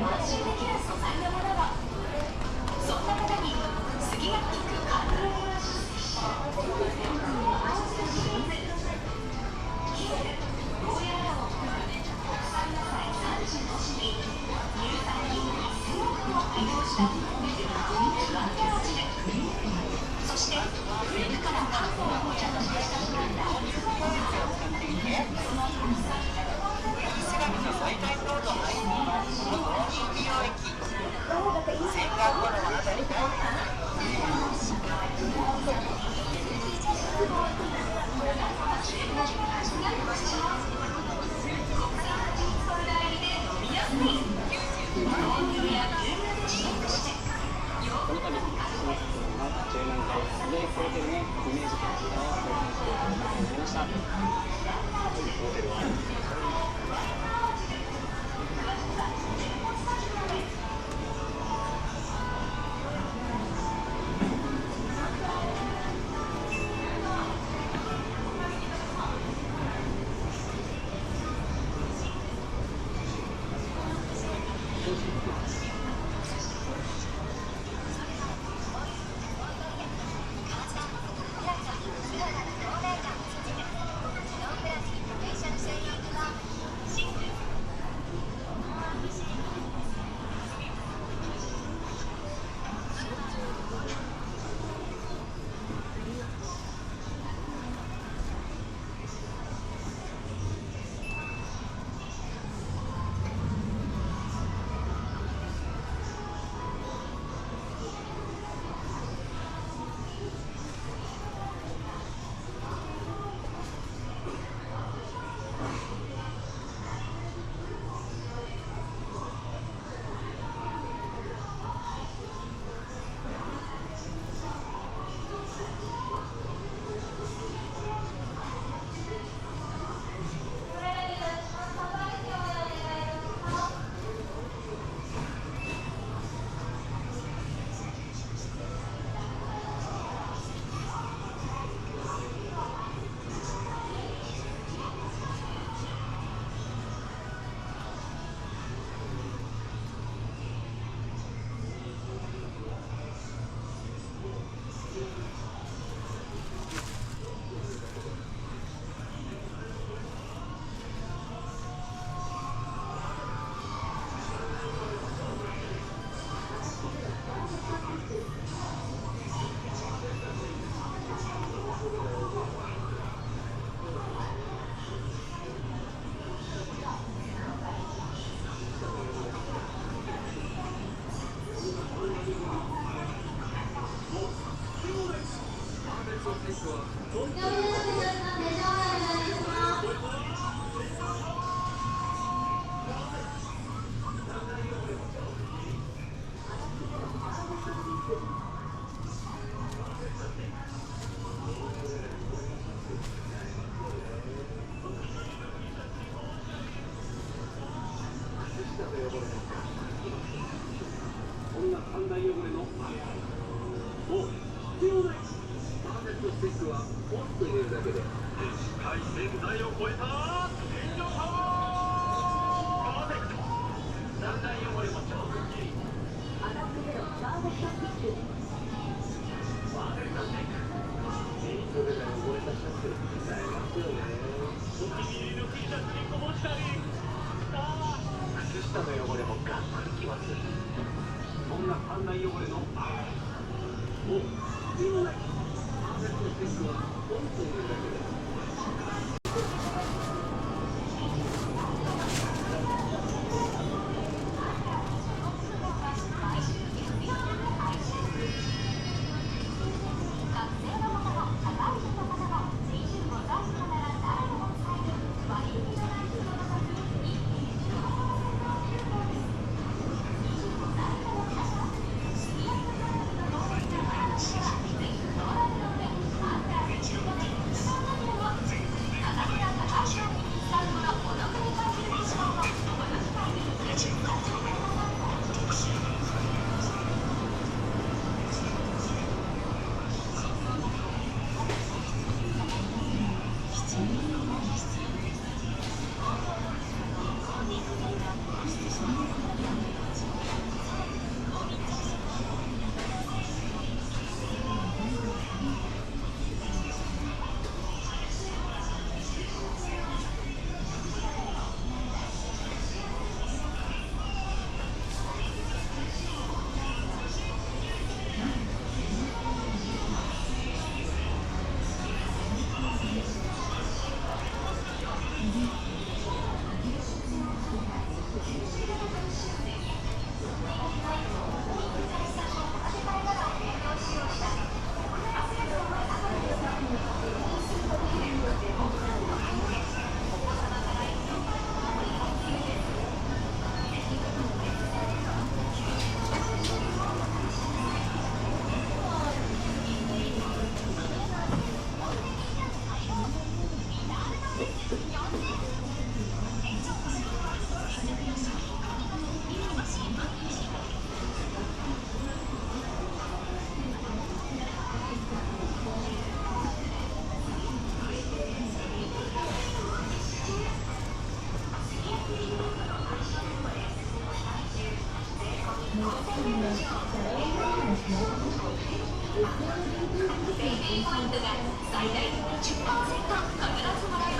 安心できる素材のものを、そんな方に杉薬局カード。そして肉からパンをお茶としてしたブランド伊勢崎の最大濃度配合の美容液洗顔後の肌にこの度、その柔軟剤スレイホテルにイメージキャラクターを購入することになりました。ホテルはこんな三大汚れのもう必要ない。パーフェクトスティックはポンと入れるだけで世界洗剤を超えた洗浄パワー。パーフェクト三大汚れも超スッキリ。アタックゼロパーフェクトスティック。パーフェクトスティックメイントレが汚れたシャツ使えますよね。お気に入りの T シャツにこぼしたり靴下の汚れもガッときます。そんな三大汚れのもう必要ない。パーフェクトスティックはポンと入れるだけでペイペイポイントが最大20%必ずもらえ